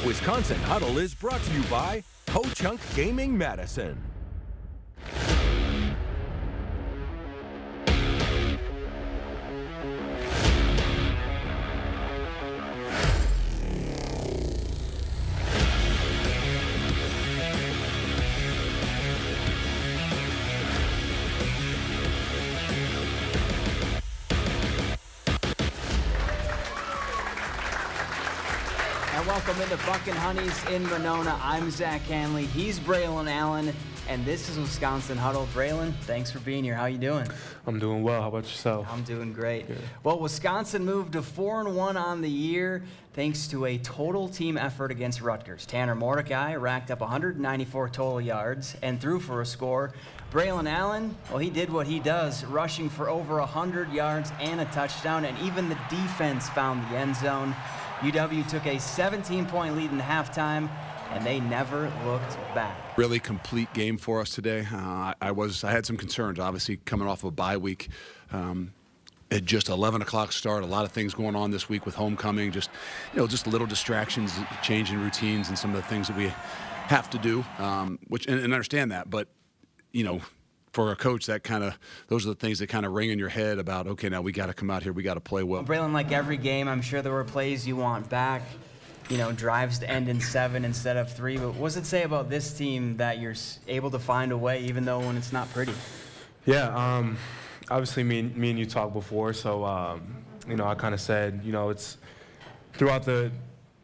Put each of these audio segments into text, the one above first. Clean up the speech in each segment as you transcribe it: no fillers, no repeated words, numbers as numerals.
Wisconsin Huddle is brought to you by Ho-Chunk Gaming Madison. Welcome into Buck and Honey's in Monona. I'm Zach Hanley. He's Braylon Allen, and this is Wisconsin Huddle. Braylon, thanks for being here. How you doing? I'm doing well. How about yourself? I'm doing great. Good. Well, Wisconsin moved to 4-1 on the year thanks to a total team effort against Rutgers. Tanner Mordecai racked up 194 total yards and threw for a score. Braylon Allen, well, he did what he does, rushing for over 100 yards and a touchdown, and even the defense found the end zone. UW took a 17-point lead in halftime, and they never looked back. Really complete game for us today. I had some concerns, obviously, coming off of a bye week. At just 11 o'clock start, a lot of things going on this week with homecoming, just little distractions, changing routines, and some of the things that we have to do, and understand that. But, for a coach, those are the things that kind of ring in your head about, okay, now we got to come out here, we got to play well. Braylon, like every game, I'm sure there were plays you want back, drives to end in 7 instead of 3. But what does it say about this team that you're able to find a way, even though when it's not pretty? Yeah, obviously me and you talked before, so, I kind of said, it's throughout the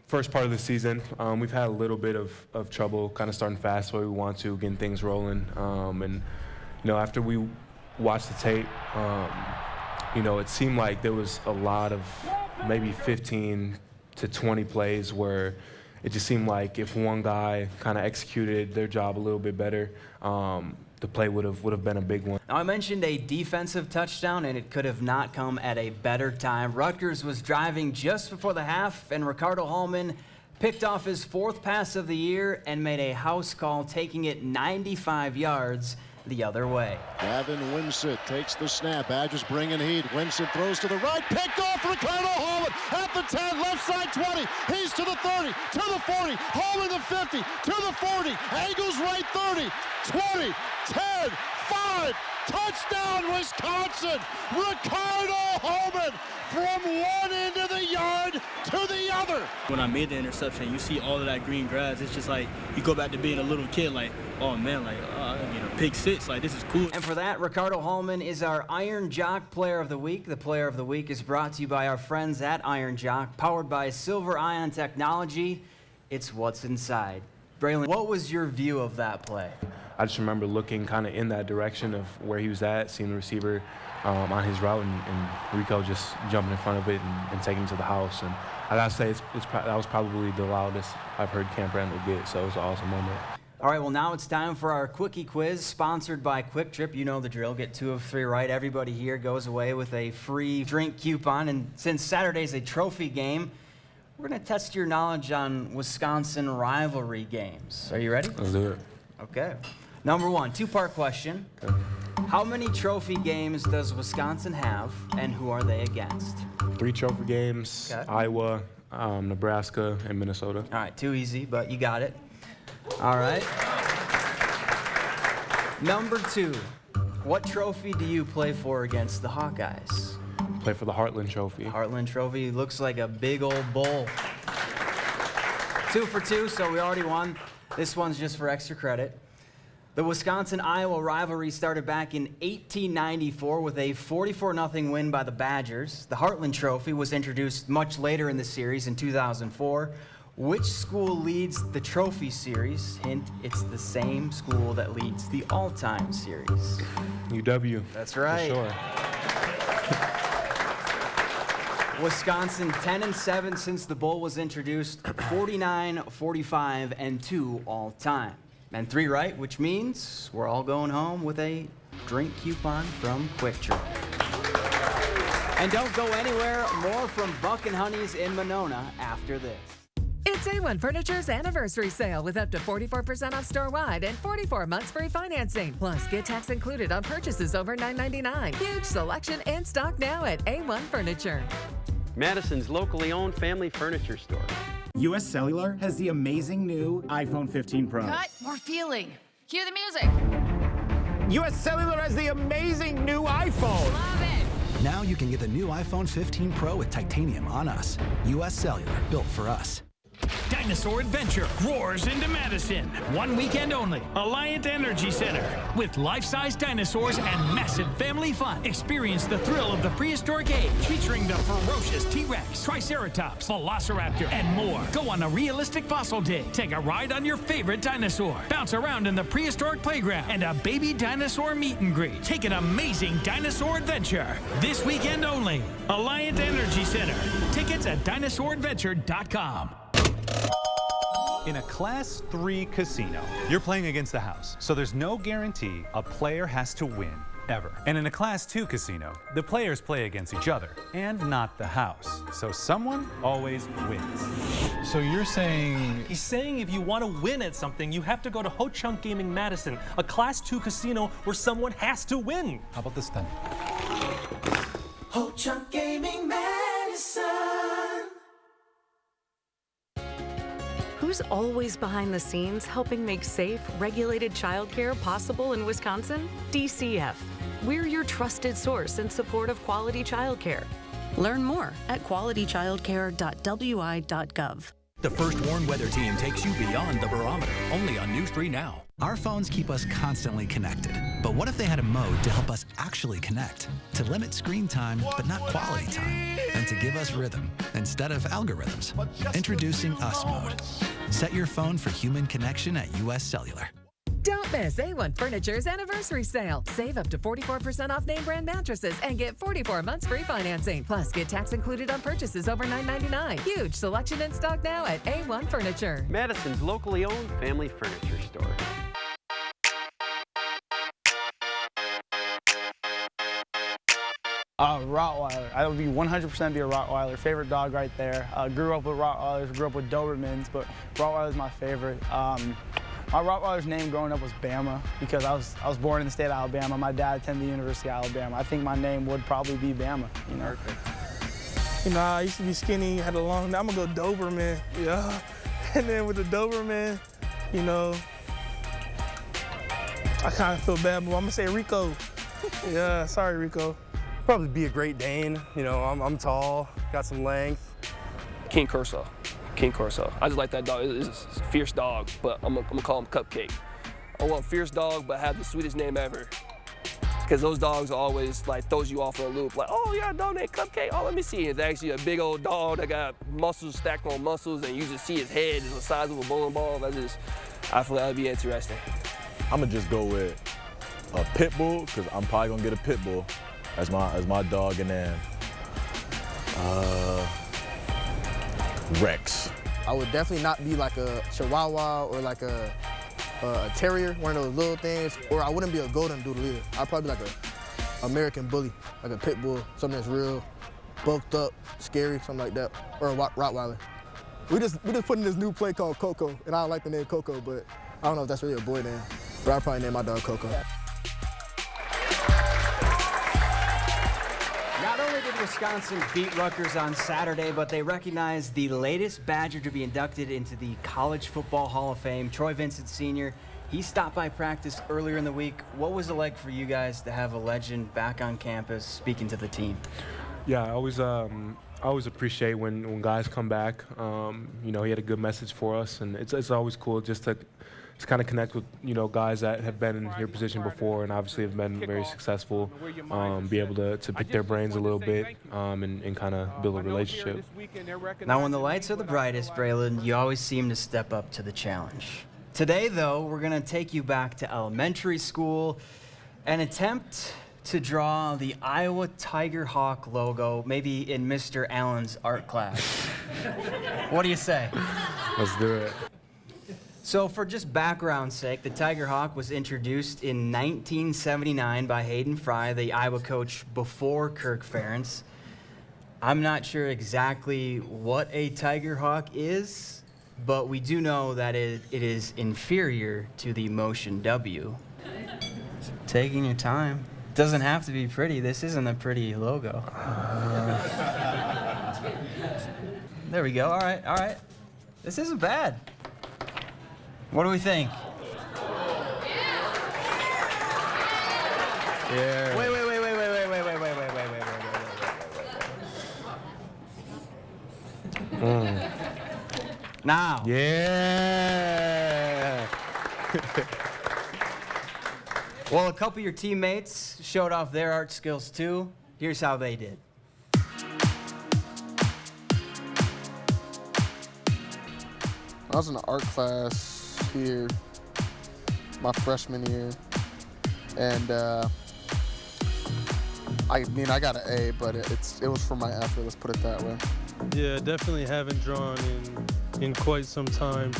first part of the season, we've had a little bit of trouble kind of starting fast the way we want to, getting things rolling, and after we watched the tape, it seemed like there was a lot of maybe 15 to 20 plays where it just seemed like if one guy kind of executed their job a little bit better, the play would have been a big one. Now, I mentioned a defensive touchdown, and it could have not come at a better time. Rutgers was driving just before the half, and Ricardo Hallman picked off his 4th pass of the year and made a house call, taking it 95 yards the other way. Gavin Wimsatt takes the snap. Badgers bringing heat. Wimsatt throws to the right. Picked off Ricardo Hallman at the 10. Left side 20. He's to the 30. To the 40. Hallman the 50. To the 40. Angles right 30. 20. 10. 5. Touchdown, Wisconsin. Ricardo Hallman from one end of the yard to the other. When I made the interception, you see all of that green grass. It's just like you go back to being a little kid, like, oh man, like, pick 6, like, this is cool. And for that, Ricardo Hallman is our Iron Jock Player of the Week. The Player of the Week is brought to you by our friends at Iron Jock, powered by Silver Ion Technology. It's what's inside. Braylon, what was your view of that play? I just remember looking kind of in that direction of where he was at, seeing the receiver on his route, and Rico just jumping in front of it and taking him to the house. And I gotta say, that was probably the loudest I've heard Camp Randall get, so it was an awesome moment. All right, well, now it's time for our Quickie Quiz, sponsored by Quick Trip. You know the drill. Get 2 of 3 right. Everybody here goes away with a free drink coupon. And since Saturday's a trophy game, we're going to test your knowledge on Wisconsin rivalry games. Are you ready? Let's do it. Okay. Number 1, 2-part question. Okay. How many trophy games does Wisconsin have, and who are they against? 3 trophy games, Okay. Iowa, Nebraska, and Minnesota. All right, too easy, but you got it. All right. Number 2, what trophy do you play for against the Hawkeyes? Play for the Heartland Trophy. Heartland Trophy looks like a big old bowl. 2 for 2, so we already won. This one's just for extra credit. The Wisconsin-Iowa rivalry started back in 1894 with a 44-0 win by the Badgers. The Heartland Trophy was introduced much later in the series in 2004. Which school leads the trophy series? Hint, it's the same school that leads the all-time series. UW. That's right. For sure. Wisconsin 10-7 since the bowl was introduced, 49, 45, and 2 all-time. And 3 right, which means we're all going home with a drink coupon from Quick Trip. And don't go anywhere. More from Buck and Honey's in Monona after this. It's A1 Furniture's anniversary sale with up to 44% off store-wide and 44 months free financing. Plus, get tax included on purchases over $9.99. Huge selection in stock now at A1 Furniture. Madison's locally owned family furniture store. US Cellular has the amazing new iPhone 15 Pro. Cut. More feeling. Cue the music. US Cellular has the amazing new iPhone. Love it. Now you can get the new iPhone 15 Pro with titanium on us. US Cellular, built for us. Dinosaur Adventure roars into Madison. 1 weekend only. Alliant Energy Center. With life-size dinosaurs and massive family fun. Experience the thrill of the prehistoric age. Featuring the ferocious T-Rex, Triceratops, Velociraptor, and more. Go on a realistic fossil dig. Take a ride on your favorite dinosaur. Bounce around in the prehistoric playground. And a baby dinosaur meet and greet. Take an amazing dinosaur adventure. This weekend only. Alliant Energy Center. Tickets at dinosauradventure.com. In a Class 3 casino, you're playing against the house, so there's no guarantee a player has to win, ever. And in a Class 2 casino, the players play against each other, and not the house. So someone always wins. So you're saying... He's saying if you want to win at something, you have to go to Ho Chunk Gaming Madison, a Class 2 casino where someone has to win. How about this then? Ho Chunk Gaming Madison. Who's always behind the scenes helping make safe, regulated childcare possible in Wisconsin? DCF. We're your trusted source in support of quality childcare. Learn more at qualitychildcare.wi.gov. The First Warn Weather Team takes you beyond the barometer, only on News 3 Now. Our phones keep us constantly connected. But what if they had a mode to help us actually connect? To limit screen time, but not quality time. And to give us rhythm instead of algorithms. Introducing Us Mode. Set your phone for human connection at US Cellular. Don't miss A1 Furniture's anniversary sale. Save up to 44% off name brand mattresses and get 44 months free financing. Plus, get tax included on purchases over $9.99. Huge selection in stock now at A1 Furniture. Madison's locally owned family furniture store. Rottweiler. I would be 100% be a Rottweiler. Favorite dog right there. Grew up with Rottweilers, grew up with Dobermans, but Rottweiler's my favorite. My Rottweiler's name growing up was Bama because I was born in the state of Alabama. My dad attended the University of Alabama. I think my name would probably be Bama. You know. Perfect. You know, I used to be skinny, had a long. I'm gonna go Doberman. Yeah. And then with the Doberman, you know, I kind of feel bad, but I'm gonna say Rico. Yeah. Sorry, Rico. Probably be a Great Dane. You know, I'm tall, got some length. King Corso. I just like that dog. It's a fierce dog, but I'm gonna call him Cupcake. I want fierce dog, but have the sweetest name ever. Because those dogs always like throws you off in a loop. Like, oh, you got a dog named Cupcake? Oh, let me see. It's actually a big old dog that got muscles stacked on muscles, and you just see his head is the size of a bowling ball. I feel that would be interesting. I'm gonna just go with a pit bull, because I'm probably gonna get a pit bull as my dog, and then Rex. I would definitely not be like a Chihuahua or like a terrier, one of those little things, or I wouldn't be a golden doodle either. I'd probably be like a American bully, like a pit bull, something that's real, bulked up, scary, something like that, or a Rottweiler. We just put in this new play called Coco, and I don't like the name Coco, but I don't know if that's really a boy name, but I'd probably name my dog Coco. Not only did Wisconsin beat Rutgers on Saturday, but they recognized the latest Badger to be inducted into the College Football Hall of Fame, Troy Vincent Sr. He stopped by practice earlier in the week. What was it like for you guys to have a legend back on campus speaking to the team? Yeah, I always appreciate when guys come back. You know, he had a good message for us, and it's always cool just to kind of connect with, you know, guys that have been in your position before and obviously have been very successful, be able to pick their brains a little bit and kind of build a relationship. Now, when the lights are the brightest, Braylon, you always seem to step up to the challenge. Today, though, we're going to take you back to elementary school and attempt to draw the Iowa Tiger Hawk logo, maybe in Mr. Allen's art class. What do you say? Let's do it. So for just background's sake, the Tiger Hawk was introduced in 1979 by Hayden Fry, the Iowa coach before Kirk Ferentz. I'm not sure exactly what a Tiger Hawk is, but we do know that it is inferior to the Motion W. Taking your time. Doesn't have to be pretty. This isn't a pretty logo. There we go. All right. This isn't bad. What do we think? Yeah. Wait. Now. Yeah. Well, a couple of your teammates showed off their art skills too. Here's how they did. I was in an art class here my freshman year, and I mean I got an A, but it was for my effort. Let's put it that way. Yeah, definitely haven't drawn in quite some time,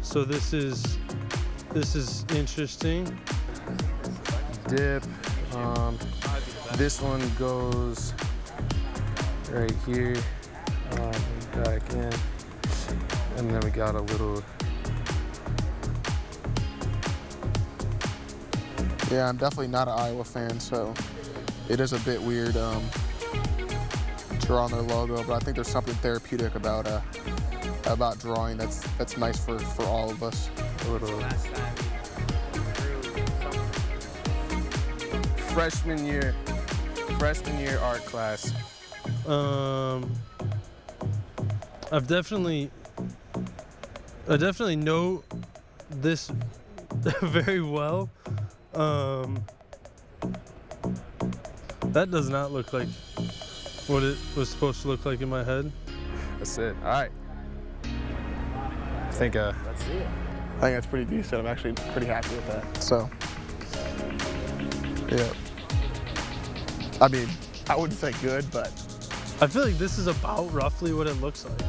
so this is interesting. Dip. This one goes right here, back in, and then we got a little. Yeah, I'm definitely not an Iowa fan, so it is a bit weird drawing their logo, but I think there's something therapeutic about drawing that's nice for all of us. A little. Freshman year art class. I definitely know this very well. That does not look like what it was supposed to look like in my head. That's it. All right. I think let's see it. I think that's pretty decent. I'm actually pretty happy with that. So, yeah. I mean, I wouldn't say good, but I feel like this is about roughly what it looks like.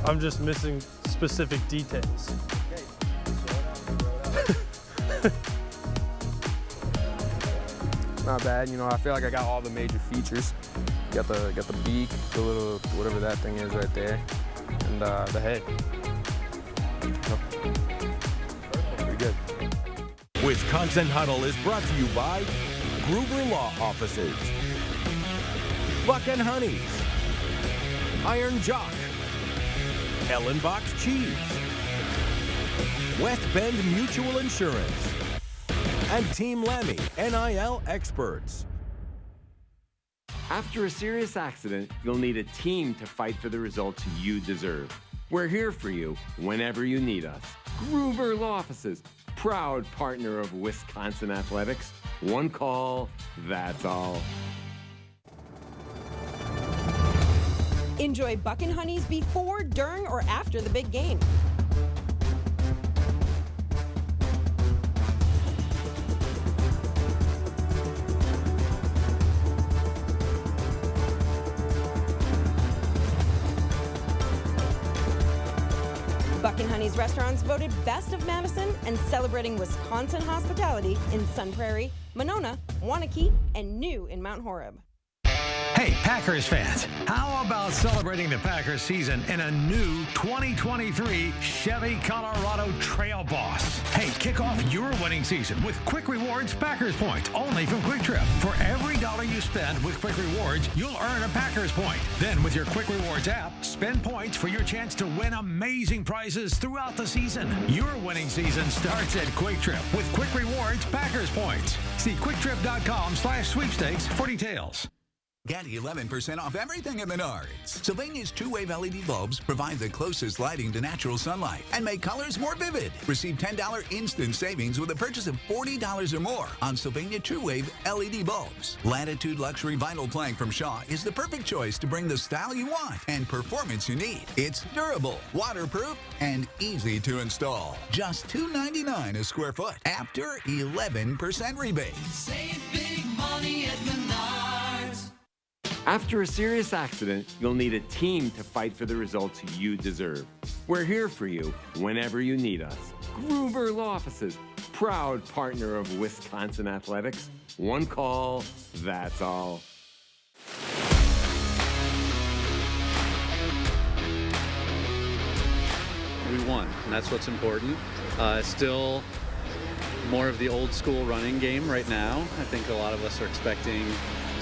I'm just missing specific details. not bad. You know, I feel like I got all the major features. Got the beak, the little whatever that thing is right there, and the head. Pretty good. Wisconsin Huddle is brought to you by Gruber Law Offices, Buck and Honey's, Iron Jock, Ellenbox Cheese, West Bend Mutual Insurance, and Team Lammy, NIL experts. After a serious accident, you'll need a team to fight for the results you deserve. We're here for you whenever you need us. Gruber Law Offices, proud partner of Wisconsin Athletics. One call, that's all. Enjoy Buck and Honey's before, during, or after the big game. Buck and Honey's restaurants voted Best of Madison and celebrating Wisconsin hospitality in Sun Prairie, Monona, Waunakee, and new in Mount Horeb. Hey, Packers fans, how about celebrating the Packers season in a new 2023 Chevy Colorado Trail Boss? Hey, kick off your winning season with Quick Rewards Packers Points, only from Quick Trip. For every $1 you spend with Quick Rewards, you'll earn a Packers Point. Then with your Quick Rewards app, spend points for your chance to win amazing prizes throughout the season. Your winning season starts at Quick Trip with Quick Rewards Packers Points. See quicktrip.com/sweepstakes for details. Get 11% off everything at Menards. Sylvania's two-wave LED bulbs provide the closest lighting to natural sunlight and make colors more vivid. Receive $10 instant savings with a purchase of $40 or more on Sylvania two-wave LED bulbs. Latitude Luxury Vinyl Plank from Shaw is the perfect choice to bring the style you want and performance you need. It's durable, waterproof, and easy to install. Just $2.99 a square foot after 11% rebate. Save big money at Menards. After a serious accident, you'll need a team to fight for the results you deserve. We're here for you whenever you need us. Gruber Law Offices, proud partner of Wisconsin Athletics. One call, that's all. We won, and that's what's important. Still more of the old school running game right now. I think a lot of us are expecting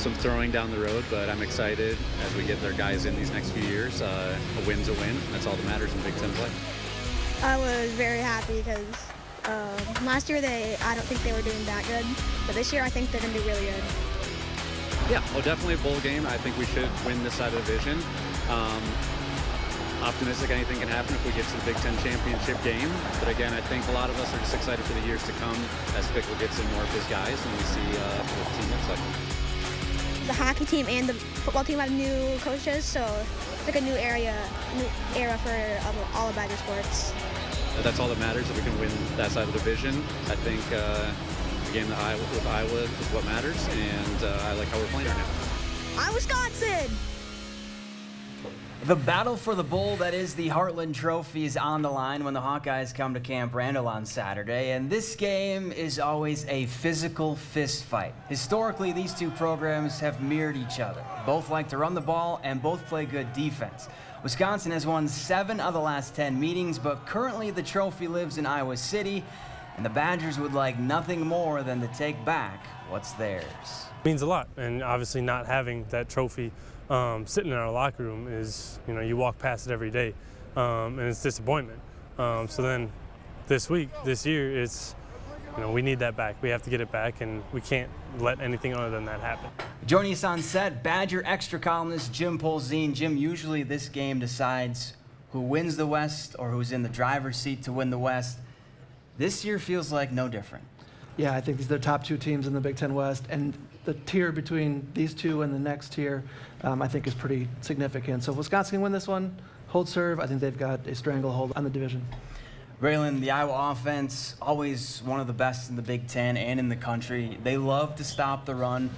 some throwing down the road, but I'm excited as we get their guys in these next few years. A win's a win. That's all that matters in Big Ten play. I was very happy because last year I don't think they were doing that good, but this year I think they're going to do really good. Yeah, well, definitely a bowl game. I think we should win this side of the division. Optimistic anything can happen if we get to the Big Ten championship game. But again, I think a lot of us are just excited for the years to come as Fickle gets in more of his guys and we see what the team looks like. The hockey team and the football team have new coaches, so it's like a new era for all of Badger sports. That's all that matters, if we can win that side of the division. I think the game with Iowa is what matters, and I like how we're playing right now. Wisconsin! The battle for the bowl that is the Heartland Trophy is on the line when the Hawkeyes come to Camp Randall on Saturday, and this game is always a physical fist fight. Historically, these two programs have mirrored each other. Both like to run the ball and both play good defense. Wisconsin has won 7 of the last 10 meetings, but currently the trophy lives in Iowa City, and the Badgers would like nothing more than to take back what's theirs. It means a lot, and obviously not having that trophy sitting in our locker room is, you walk past it every day, and it's disappointment. So then this year, it's, we need that back. We have to get it back, and we can't let anything other than that happen. Joining us on set, Badger extra columnist Jim Polzine. Jim, usually this game decides who wins the West or who's in the driver's seat to win the West. This year feels like no different. Yeah, I think these are the top 2 teams in the Big Ten West, and the tier between these 2 and the next tier, I think, is pretty significant. So if Wisconsin can win this one, hold serve, I think they've got a stranglehold on the division. Braylon, the Iowa offense, always one of the best in the Big Ten and in the country. They love to stop the run.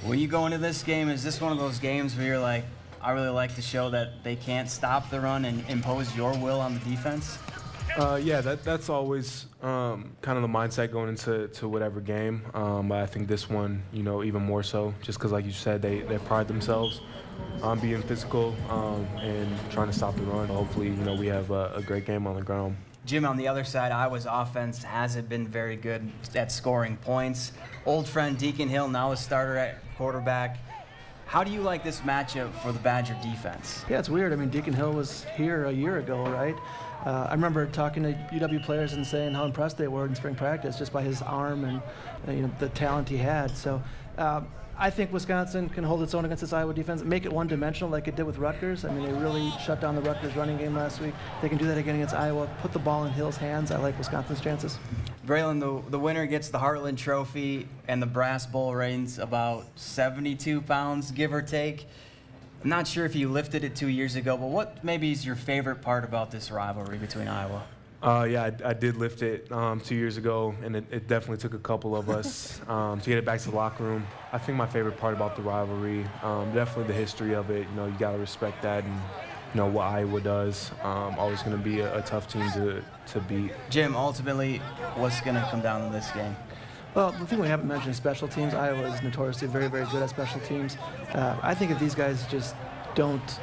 When you go into this game, is this one of those games where you're like, I really like to show that they can't stop the run and impose your will on the defense? Yeah, that's always kind of the mindset going into whatever game. But I think this one, even more so, just because, like you said, they pride themselves on being physical and trying to stop the run. Hopefully, we have a great game on the ground. Jim, on the other side, Iowa's offense hasn't been very good at scoring points. Old friend Deacon Hill, now a starter at quarterback. How do you like this matchup for the Badger defense? Yeah, it's weird. I mean, Deacon Hill was here a year ago, right? I remember talking to UW players and saying how impressed they were in spring practice just by his arm and the talent he had. So I think Wisconsin can hold its own against this Iowa defense, make it one-dimensional like it did with Rutgers. I mean, they really shut down the Rutgers running game last week. They can do that again against Iowa, put the ball in Hill's hands. I like Wisconsin's chances. Braylon, the winner gets the Heartland Trophy, and the brass bowl reigns about 72 pounds, give or take. I'm not sure if you lifted it 2 years ago, but what maybe is your favorite part about this rivalry between Iowa? Yeah, I did lift it 2 years ago, and it definitely took a couple of us to get it back to the locker room. I think my favorite part about the rivalry, definitely the history of it. You got to respect that, and what Iowa does. Always going to be a tough team to beat. Jim, ultimately, what's going to come down to this game? Well, the thing we haven't mentioned is special teams. Iowa is notoriously very, very good at special teams. I think if these guys just don't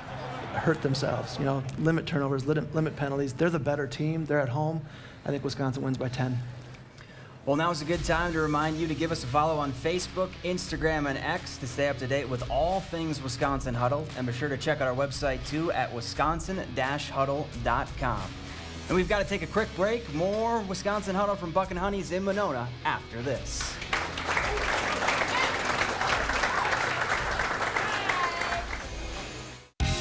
hurt themselves, limit turnovers, limit penalties, they're the better team. They're at home. I think Wisconsin wins by 10. Well, now is a good time to remind you to give us a follow on Facebook, Instagram, and X to stay up to date with all things Wisconsin Huddle. And be sure to check out our website, too, at wisconsin-huddle.com. And we've got to take a quick break. More Wisconsin Huddle from Buck and Honey's in Monona after this.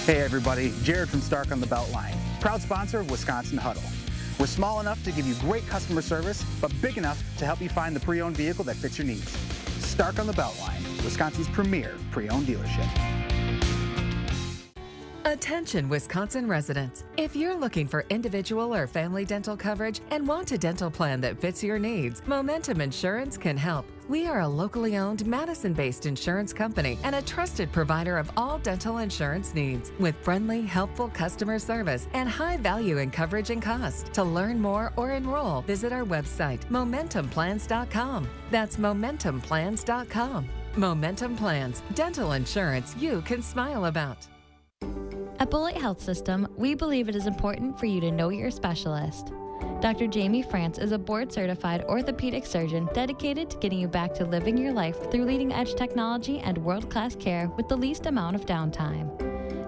Hey everybody, Jared from Stark on the Beltline, proud sponsor of Wisconsin Huddle. We're small enough to give you great customer service, but big enough to help you find the pre-owned vehicle that fits your needs. Stark on the Beltline, Wisconsin's premier pre-owned dealership. Attention Wisconsin residents. If you're looking for individual or family dental coverage and want a dental plan that fits your needs, Momentum Insurance can help. We are a locally owned Madison-based insurance company and a trusted provider of all dental insurance needs with friendly, helpful customer service and high value in coverage and cost. To learn more or enroll, visit our website, MomentumPlans.com. That's MomentumPlans.com. Momentum Plans, dental insurance you can smile about. At Bullet Health System, we believe it is important for you to know your specialist. Dr. Jamie France is a board-certified orthopedic surgeon dedicated to getting you back to living your life through leading-edge technology and world-class care with the least amount of downtime.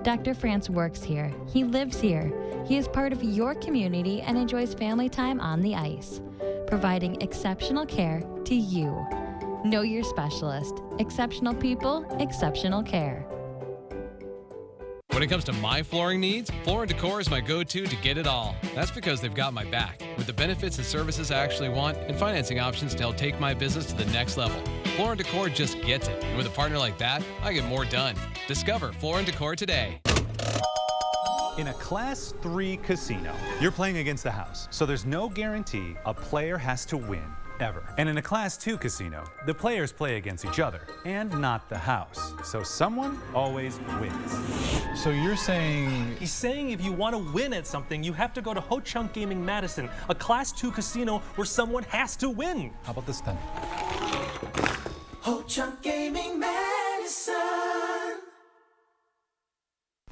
Dr. France works here. He lives here. He is part of your community and enjoys family time on the ice, providing exceptional care to you. Know your specialist. Exceptional people, exceptional care. When it comes to my flooring needs, Floor & Decor is my go-to to get it all. That's because they've got my back, with the benefits and services I actually want and financing options to help take my business to the next level. Floor & Decor just gets it, and with a partner like that, I get more done. Discover Floor & Decor today. In a Class 3 casino, you're playing against the house, so there's no guarantee a player has to win, ever. And in a Class 2 casino, the players play against each other, and not the house. So someone always wins. So you're saying... He's saying if you want to win at something, you have to go to Ho Chunk Gaming Madison, a Class 2 casino where someone has to win. How about this then? Ho Chunk Gaming Madison.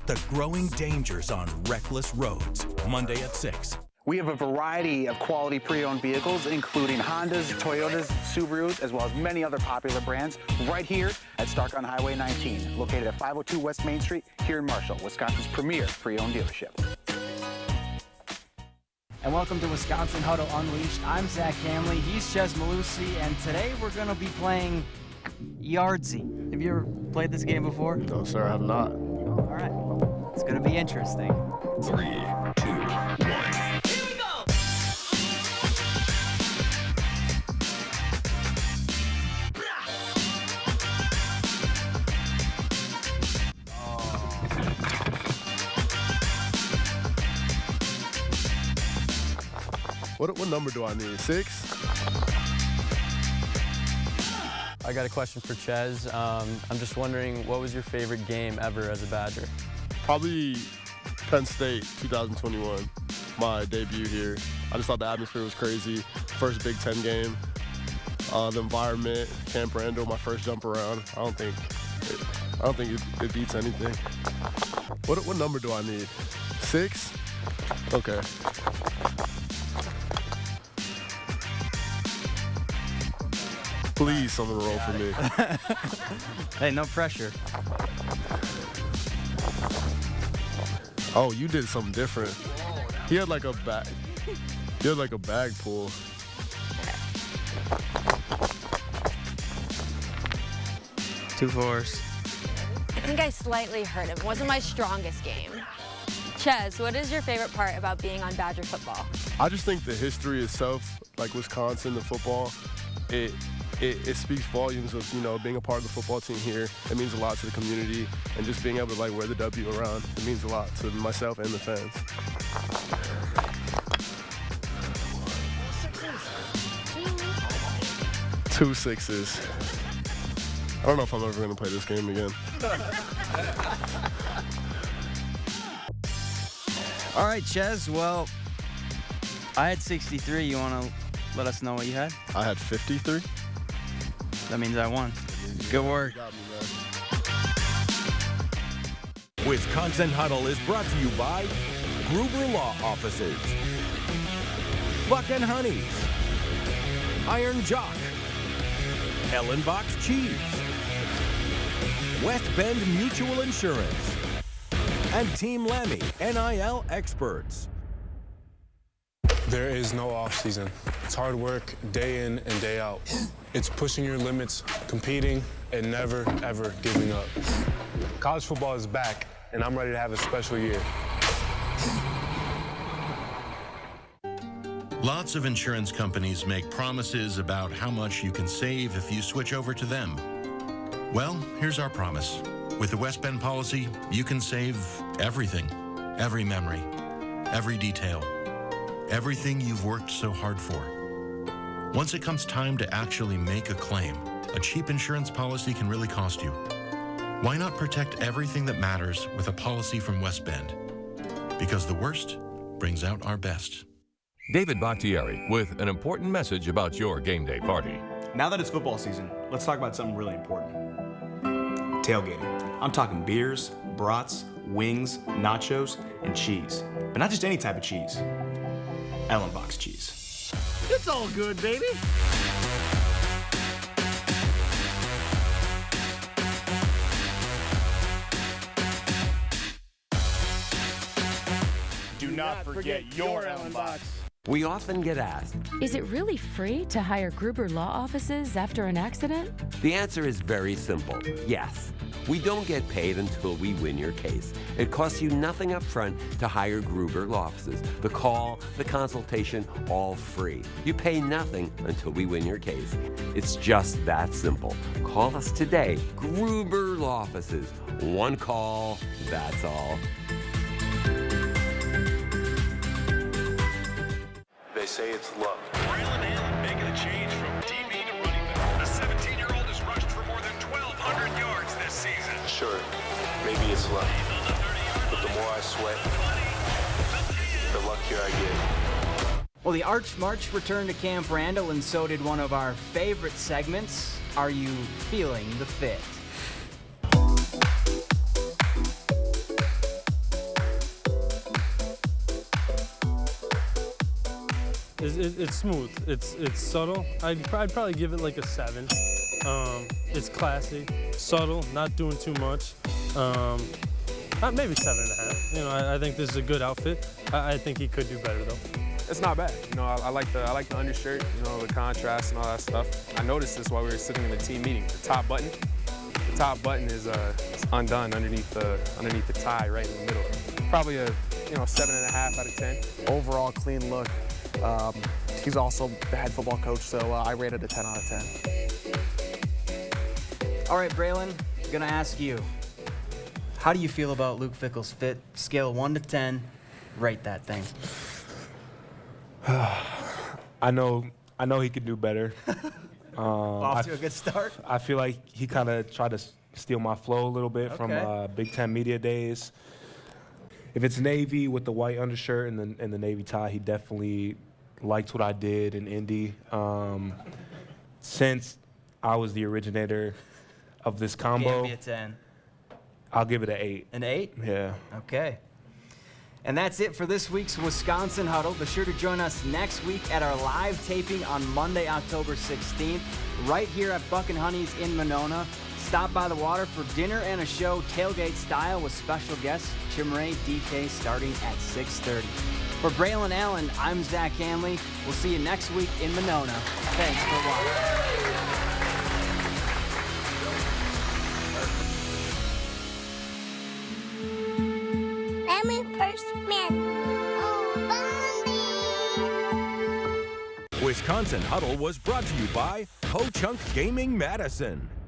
The Growing Dangers on Reckless Roads, Monday at 6. We have a variety of quality pre-owned vehicles, including Hondas, Toyotas, Subarus, as well as many other popular brands, right here at Stark on Highway 19, located at 502 West Main Street here in Marshall, Wisconsin's premier pre-owned dealership. And welcome to Wisconsin Huddle Unleashed. I'm Zach Camley, he's Ches Malusi, and today we're going to be playing Yardsie. Have you ever played this game before? No, sir, I have not. Oh, all right. It's going to be interesting. 3, 2, 1. What number do I need? 6? I got a question for Ches. I'm just wondering, what was your favorite game ever as a Badger? Probably Penn State 2021, my debut here. I just thought the atmosphere was crazy. First Big Ten game, the environment, Camp Randall, my first jump around. I don't think it beats anything. What number do I need? 6? Okay. Please, someone roll for me. Hey, no pressure. Oh, you did something different. He had like a bag. He had like a bag pull. Two fours. I think I slightly hurt him. It wasn't my strongest game. Ches, what is your favorite part about being on Badger football? I just think the history itself, like Wisconsin, the football, it speaks volumes of, you know, being a part of the football team here. It means a lot to the community, and just being able to like wear the W around, it means a lot to myself and the fans. 2 6s. I don't know if I'm ever gonna play this game again. All right, Ches, well, I had 63. You want to let us know what you had? I had 53. That means I won. Good work. Wisconsin Huddle is brought to you by Gruber Law Offices, Buck and Honey's, Iron Jock, Ellenbox Cheese, West Bend Mutual Insurance, and Team Lemmy, NIL experts. There is no off season. It's hard work day in and day out. It's pushing your limits, competing, and never, ever giving up. College football is back, and I'm ready to have a special year. Lots of insurance companies make promises about how much you can save if you switch over to them. Well, here's our promise. With the West Bend policy, you can save everything, every memory, every detail, everything you've worked so hard for. Once it comes time to actually make a claim, a cheap insurance policy can really cost you. Why not protect everything that matters with a policy from West Bend? Because the worst brings out our best. David Bakhtiari with an important message about your game day party. Now that it's football season, let's talk about something really important. Tailgating. I'm talking beers, brats, wings, nachos, and cheese. But not just any type of cheese. Ellenbach's cheese. It's all good, baby. Do not forget your Ellenbach's. We often get asked, is it really free to hire Gruber Law Offices after an accident? the answer is very simple, yes. We don't get paid until we win your case. It costs you nothing up front to hire Gruber Law Offices. The call, the consultation, all free. You pay nothing until we win your case. It's just that simple. Call us today, Gruber Law Offices. One call, that's all. They say it's luck. Braylon Allen making a change from DB to running back. The 17-year-old has rushed for more than 1,200 yards this season. Sure, maybe it's luck. But the more I sweat, the luckier I get. Well, the Arch March returned to Camp Randall, and so did one of our favorite segments, Are You Feeling the Fit? It's smooth. It's subtle. I'd probably give it like a 7. It's classy, subtle, not doing too much. Maybe 7.5. You know, I think this is a good outfit. I think he could do better though. It's not bad. You know, I like the undershirt. You know, the contrast and all that stuff. I noticed this while we were sitting in the team meeting. The top button is it's undone underneath the tie right in the middle. Probably a 7.5 out of 10. Overall clean look. He's also the head football coach, so I rated a 10 out of 10. All right, Braylon, I'm gonna ask you, how do you feel about Luke Fickell's fit? Scale 1 to 10, rate that thing. I know he could do better. Off to a good start. I feel like he kind of tried to steal my flow a little bit from Big Ten media days. If it's navy with the white undershirt and the navy tie, he definitely liked what I did in Indy. Since I was the originator of this combo, Gave me a 10. I'll give it an 8. An 8? Yeah. Okay. And that's it for this week's Wisconsin Huddle. Be sure to join us next week at our live taping on Monday, October 16th, right here at Buck and Honey's in Monona. Stop by the water for dinner and a show tailgate style with special guest Chimray DK starting at 6:30. For Braylon Allen, I'm Zach Hanley. We'll see you next week in Monona. Thanks for watching. Wisconsin Huddle was brought to you by Ho Chunk Gaming Madison.